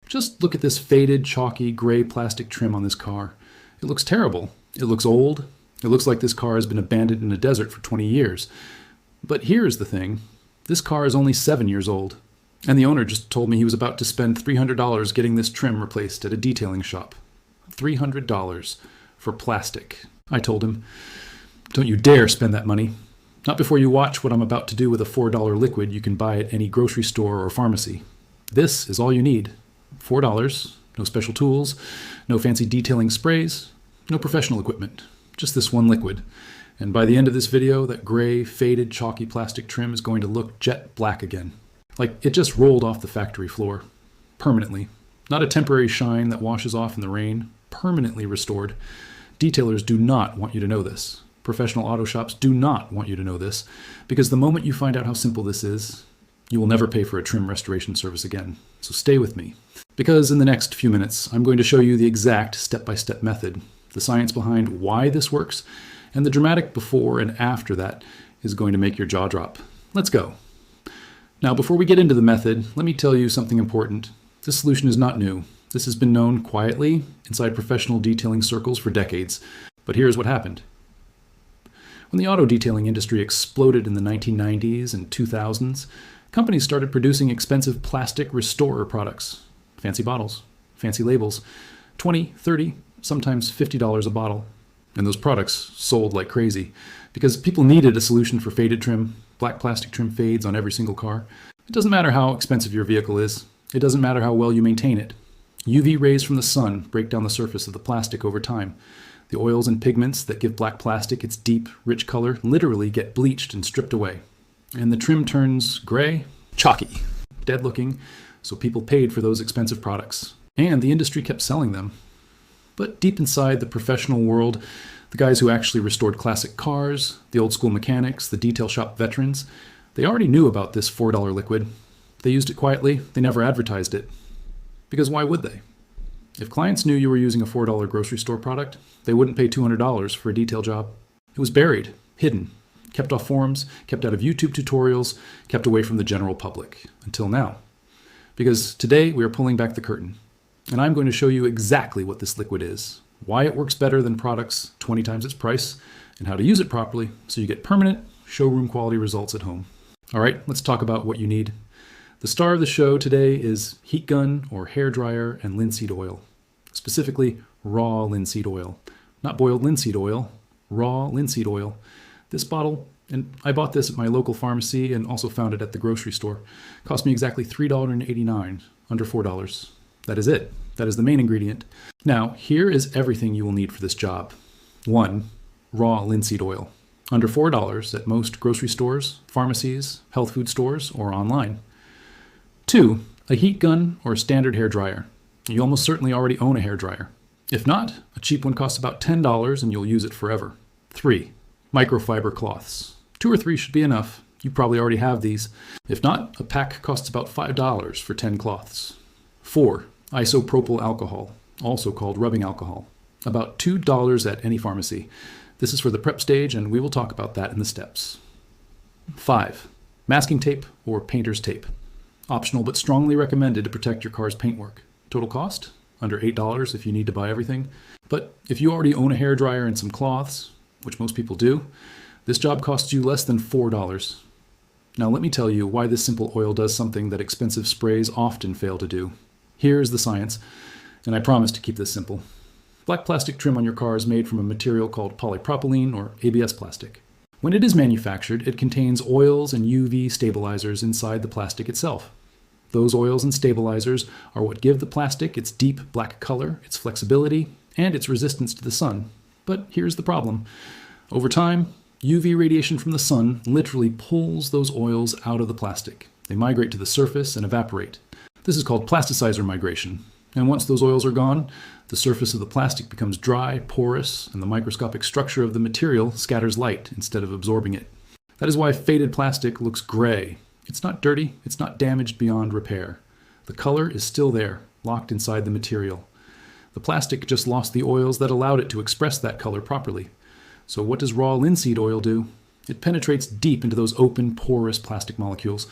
Just look at this faded, chalky, gray plastic trim on this car. It looks terrible. It looks old. It looks like this car has been abandoned in a desert for 20 years. But here's the thing. This car is only 7 years old. And the owner just told me he was about to spend $300 getting this trim replaced at a detailing shop. $300 for plastic. I told him, don't you dare spend that money. Not before you watch what I'm about to do with a $4 liquid you can buy at any grocery store or pharmacy. This is all you need. $4, no special tools, no fancy detailing sprays, no professional equipment. Just this one liquid. And by the end of this video, that gray, faded, chalky plastic trim is going to look jet black again. Like it just rolled off the factory floor. Permanently. Not a temporary shine that washes off in the rain. Permanently restored. Detailers do not want you to know this. Professional auto shops do not want you to know this, because the moment you find out how simple this is, you will never pay for a trim restoration service again. So stay with me. Because in the next few minutes, I'm going to show you the exact step-by-step method, the science behind why this works, and the dramatic before and after that is going to make your jaw drop. Let's go. Now, before we get into the method, let me tell you something important. This solution is not new. This has been known quietly inside professional detailing circles for decades. But here's what happened. When the auto detailing industry exploded in the 1990s and 2000s, companies started producing expensive plastic restorer products. Fancy bottles, fancy labels, $20, $30, sometimes $50 a bottle. And those products sold like crazy because people needed a solution for faded trim. Black plastic trim fades on every single car. It doesn't matter how expensive your vehicle is. It doesn't matter how well you maintain it. UV rays from the sun break down the surface of the plastic over time. The oils and pigments that give black plastic its deep, rich color literally get bleached and stripped away. And the trim turns gray, chalky, dead looking, so people paid for those expensive products. And the industry kept selling them. But deep inside the professional world, the guys who actually restored classic cars, the old school mechanics, the detail shop veterans, they already knew about this $4 liquid. They used it quietly, they never advertised it. Because why would they? If clients knew you were using a $4 grocery store product, they wouldn't pay $200 for a detail job. It was buried, hidden, kept off forums, kept out of YouTube tutorials, kept away from the general public, until now. Because today we are pulling back the curtain, and I'm going to show you exactly what this liquid is, why it works better than products 20 times its price, and how to use it properly so you get permanent, showroom quality results at home. All right, let's talk about what you need. The star of the show today is heat gun or hair dryer and linseed oil. Specifically, raw linseed oil. Not boiled linseed oil, raw linseed oil. This bottle, and I bought this at my local pharmacy and also found it at the grocery store, cost me exactly $3.89, under $4. That is it. That is the main ingredient. Now, here is everything you will need for this job. 1. Raw linseed oil. Under $4 at most grocery stores, pharmacies, health food stores, or online. 2. A heat gun or a standard hair dryer. You almost certainly already own a hair dryer. If not, a cheap one costs about $10 and you'll use it forever. 3. Microfiber cloths. 2 or 3 should be enough. You probably already have these. If not, a pack costs about $5 for 10 cloths. 4. Isopropyl alcohol, also called rubbing alcohol. About $2 at any pharmacy. This is for the prep stage and we will talk about that in the steps. 5. Masking tape or painter's tape. Optional but strongly recommended to protect your car's paintwork. Total cost? Under $8 if you need to buy everything. But if you already own a hair dryer and some cloths, which most people do, this job costs you less than $4. Now let me tell you why this simple oil does something that expensive sprays often fail to do. Here's the science, and I promise to keep this simple. Black plastic trim on your car is made from a material called polypropylene or ABS plastic. When it is manufactured, it contains oils and UV stabilizers inside the plastic itself. Those oils and stabilizers are what give the plastic its deep black color, its flexibility, and its resistance to the sun. But here's the problem. Over time, UV radiation from the sun literally pulls those oils out of the plastic. They migrate to the surface and evaporate. This is called plasticizer migration. And once those oils are gone, the surface of the plastic becomes dry, porous, and the microscopic structure of the material scatters light instead of absorbing it. That is why faded plastic looks gray. It's not dirty, it's not damaged beyond repair. The color is still there, locked inside the material. The plastic just lost the oils that allowed it to express that color properly. So what does raw linseed oil do? It penetrates deep into those open, porous plastic molecules.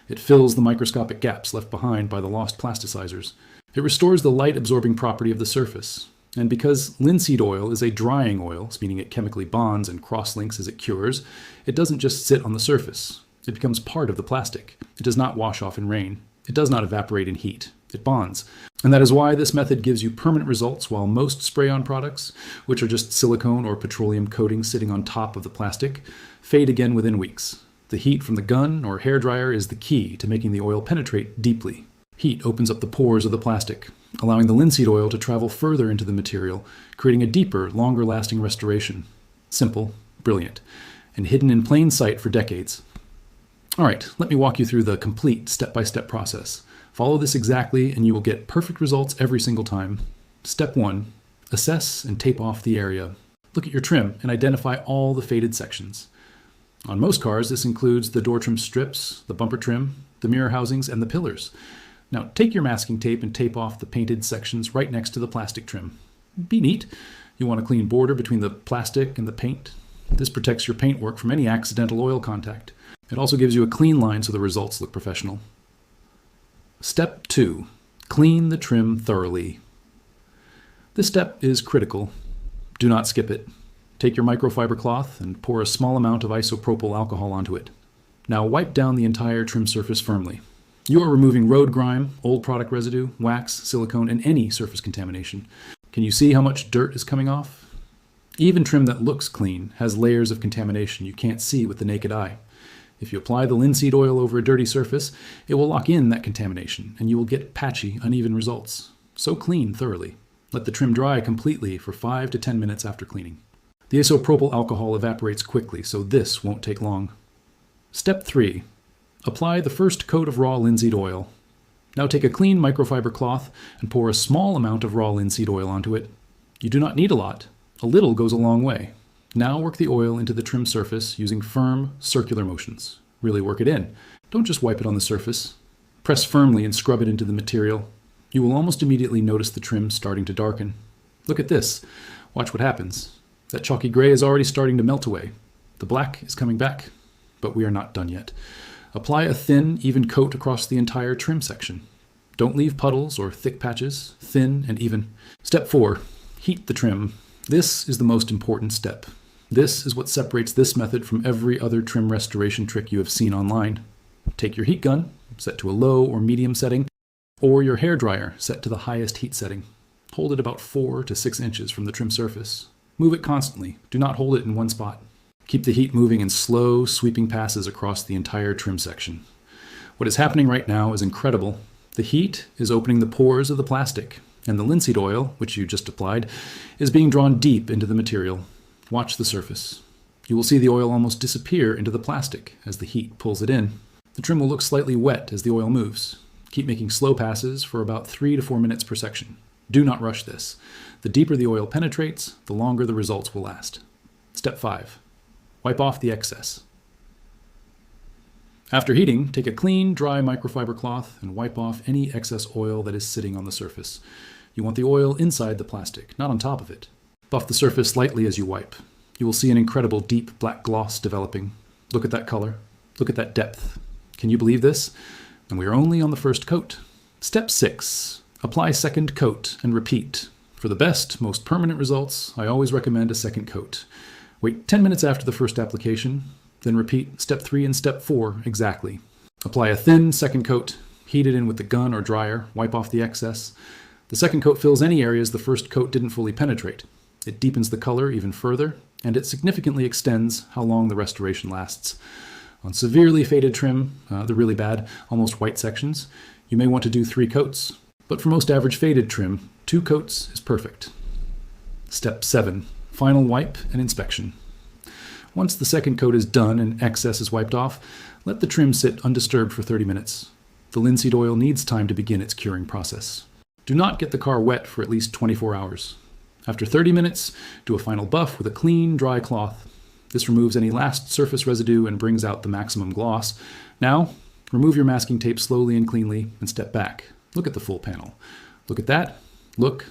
It fills the microscopic gaps left behind by the lost plasticizers. It restores the light-absorbing property of the surface. And because linseed oil is a drying oil, meaning it chemically bonds and cross-links as it cures, it doesn't just sit on the surface. It becomes part of the plastic. It does not wash off in rain. It does not evaporate in heat. It bonds. And that is why this method gives you permanent results, while most spray-on products, which are just silicone or petroleum coating sitting on top of the plastic, fade again within weeks. The heat from the gun or hairdryer is the key to making the oil penetrate deeply. Heat opens up the pores of the plastic, allowing the linseed oil to travel further into the material, creating a deeper, longer-lasting restoration. Simple, brilliant, and hidden in plain sight for decades. All right, let me walk you through the complete step-by-step process. Follow this exactly and you will get perfect results every single time. Step 1. Assess and tape off the area. Look at your trim and identify all the faded sections. On most cars, this includes the door trim strips, the bumper trim, the mirror housings, and the pillars. Now, take your masking tape and tape off the painted sections right next to the plastic trim. Be neat. You want a clean border between the plastic and the paint. This protects your paintwork from any accidental oil contact. It also gives you a clean line so the results look professional. Step 2. Clean the trim thoroughly. This step is critical. Do not skip it. Take your microfiber cloth and pour a small amount of isopropyl alcohol onto it. Now wipe down the entire trim surface firmly. You are removing road grime, old product residue, wax, silicone, and any surface contamination. Can you see how much dirt is coming off? Even trim that looks clean has layers of contamination you can't see with the naked eye. If you apply the linseed oil over a dirty surface, it will lock in that contamination, and you will get patchy, uneven results. So clean thoroughly. Let the trim dry completely for 5 to 10 minutes after cleaning. The isopropyl alcohol evaporates quickly, so this won't take long. Step 3. Apply the first coat of raw linseed oil. Now take a clean microfiber cloth and pour a small amount of raw linseed oil onto it. You do not need a lot. A little goes a long way. Now work the oil into the trim surface using firm, circular motions. Really work it in. Don't just wipe it on the surface. Press firmly and scrub it into the material. You will almost immediately notice the trim starting to darken. Look at this. Watch what happens. That chalky gray is already starting to melt away. The black is coming back, but we are not done yet. Apply a thin, even coat across the entire trim section. Don't leave puddles or thick patches, thin and even. Step 4. Heat the trim. This is the most important step. This is what separates this method from every other trim restoration trick you have seen online. Take your heat gun, set to a low or medium setting, or your hairdryer set to the highest heat setting. Hold it about 4 to 6 inches from the trim surface. Move it constantly. Do not hold it in one spot. Keep the heat moving in slow, sweeping passes across the entire trim section. What is happening right now is incredible. The heat is opening the pores of the plastic, and the linseed oil, which you just applied, is being drawn deep into the material. Watch the surface. You will see the oil almost disappear into the plastic as the heat pulls it in. The trim will look slightly wet as the oil moves. Keep making slow passes for about 3 to 4 minutes per section. Do not rush this. The deeper the oil penetrates, the longer the results will last. Step 5. Wipe off the excess. After heating, take a clean, dry microfiber cloth and wipe off any excess oil that is sitting on the surface. You want the oil inside the plastic, not on top of it. Buff the surface slightly as you wipe. You will see an incredible deep black gloss developing. Look at that color. Look at that depth. Can you believe this? And we are only on the first coat. Step 6. Apply second coat and repeat. For the best, most permanent results, I always recommend a second coat. Wait 10 minutes after the first application, then repeat step 3 and step 4 exactly. Apply a thin second coat, heat it in with the gun or dryer, wipe off the excess. The second coat fills any areas the first coat didn't fully penetrate. It deepens the color even further, and it significantly extends how long the restoration lasts. On severely faded trim, the really bad, almost white sections, you may want to do 3 coats. But for most average faded trim, 2 coats is perfect. Step 7. Final wipe and inspection. Once the second coat is done and excess is wiped off, let the trim sit undisturbed for 30 minutes. The linseed oil needs time to begin its curing process. Do not get the car wet for at least 24 hours. After 30 minutes, do a final buff with a clean, dry cloth. This removes any last surface residue and brings out the maximum gloss. Now, remove your masking tape slowly and cleanly and step back. Look at the full panel. Look at that. Look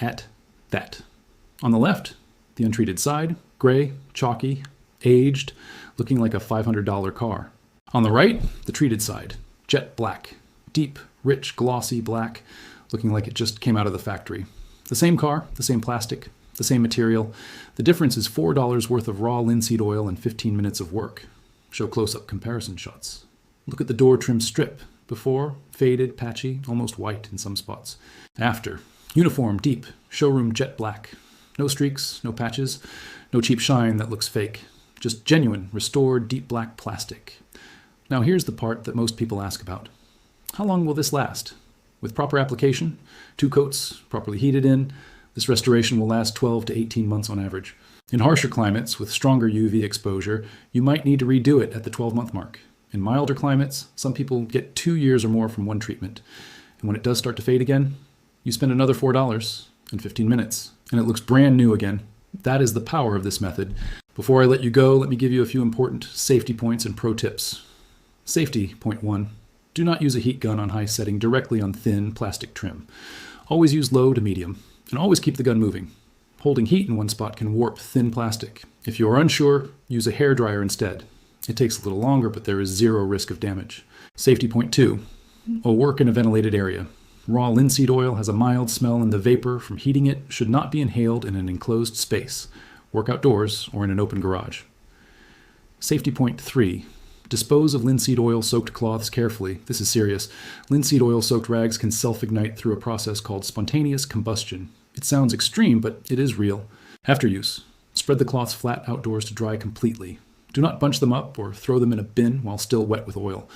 at that. On the left, the untreated side, gray, chalky, aged, looking like a $500 car. On the right, the treated side, jet black, deep, rich, glossy black, looking like it just came out of the factory. The same car, the same plastic, the same material. The difference is $4 worth of raw linseed oil and 15 minutes of work. Show close-up comparison shots. Look at the door trim strip. Before, faded, patchy, almost white in some spots. After, uniform, deep, showroom jet black. No streaks, no patches, no cheap shine that looks fake. Just genuine, restored, deep black plastic. Now here's the part that most people ask about. How long will this last? With proper application, 2 coats, properly heated in, this restoration will last 12 to 18 months on average. In harsher climates with stronger UV exposure, you might need to redo it at the 12-month mark. In milder climates, some people get 2 years or more from one treatment. And when it does start to fade again, you spend another $4 in 15 minutes, and it looks brand new again. That is the power of this method. Before I let you go, let me give you a few important safety points and pro tips. Safety, point 1. Do not use a heat gun on high setting directly on thin plastic trim. Always use low to medium, and always keep the gun moving. Holding heat in one spot can warp thin plastic. If you are unsure, use a hairdryer instead. It takes a little longer, but there is 0 risk of damage. Safety point 2. Work in a ventilated area. Raw linseed oil has a mild smell, and the vapor from heating it should not be inhaled in an enclosed space. Work outdoors or in an open garage. Safety point 3. Dispose of linseed oil-soaked cloths carefully. This is serious. Linseed oil-soaked rags can self-ignite through a process called spontaneous combustion. It sounds extreme, but it is real. After use, spread the cloths flat outdoors to dry completely. Do not bunch them up or throw them in a bin while still wet with oil.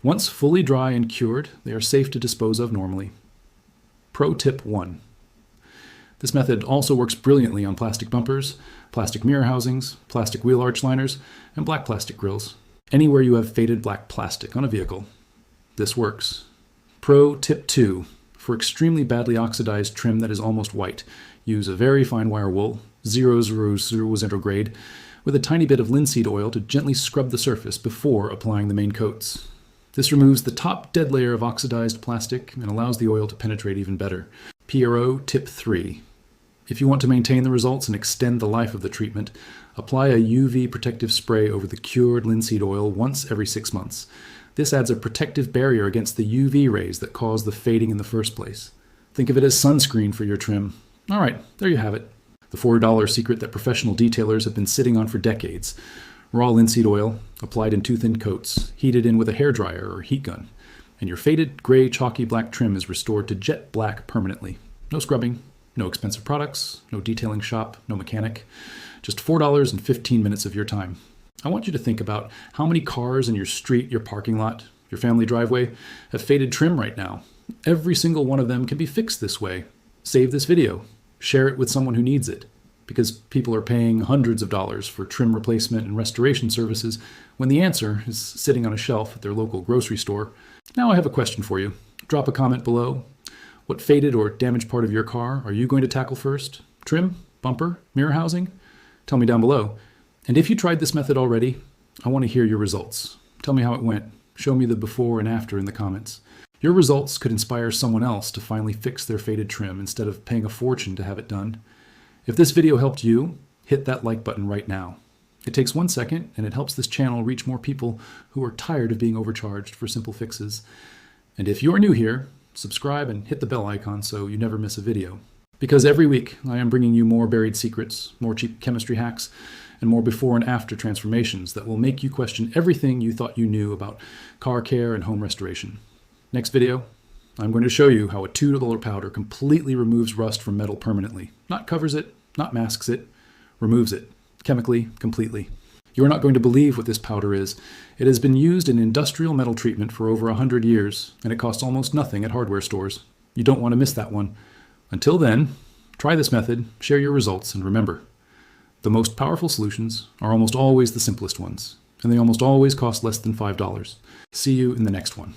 Once fully dry and cured, they are safe to dispose of normally. Pro tip 1. This method also works brilliantly on plastic bumpers, plastic mirror housings, plastic wheel arch liners, and black plastic grills. Anywhere you have faded black plastic on a vehicle, this works. Pro tip 2. For extremely badly oxidized trim that is almost white, use a very fine wire wool, 000 grade, with a tiny bit of linseed oil to gently scrub the surface before applying the main coats. This removes the top dead layer of oxidized plastic and allows the oil to penetrate even better. PRO tip 3. If you want to maintain the results and extend the life of the treatment, apply a UV protective spray over the cured linseed oil once every 6 months. This adds a protective barrier against the UV rays that cause the fading in the first place. Think of it as sunscreen for your trim. All right, there you have it. The $4 secret that professional detailers have been sitting on for decades. Raw linseed oil, applied in 2 thin coats, heated in with a hairdryer or heat gun, and your faded gray chalky black trim is restored to jet black permanently. No scrubbing, no expensive products, no detailing shop, no mechanic. Just $4 and 15 minutes of your time. I want you to think about how many cars in your street, your parking lot, your family driveway have faded trim right now. Every single one of them can be fixed this way. Save this video. Share it with someone who needs it, because people are paying hundreds of dollars for trim replacement and restoration services when the answer is sitting on a shelf at their local grocery store. Now I have a question for you. Drop a comment below. What faded or damaged part of your car are you going to tackle first? Trim? Bumper? Mirror housing? Tell me down below. And if you tried this method already, I want to hear your results. Tell me how it went. Show me the before and after in the comments. Your results could inspire someone else to finally fix their faded trim instead of paying a fortune to have it done. If this video helped you, hit that like button right now. It takes 1 second, and it helps this channel reach more people who are tired of being overcharged for simple fixes. And if you're new here, subscribe and hit the bell icon so you never miss a video. Because every week I am bringing you more buried secrets, more cheap chemistry hacks, and more before and after transformations that will make you question everything you thought you knew about car care and home restoration. Next video, I'm going to show you how a $2 powder completely removes rust from metal permanently. Not covers it, not masks it, removes it, chemically, completely. You are not going to believe what this powder is. It has been used in industrial metal treatment for over 100 years, and it costs almost nothing at hardware stores. You don't want to miss that one. Until then, try this method, share your results, and remember, the most powerful solutions are almost always the simplest ones, and they almost always cost less than $5. See you in the next one.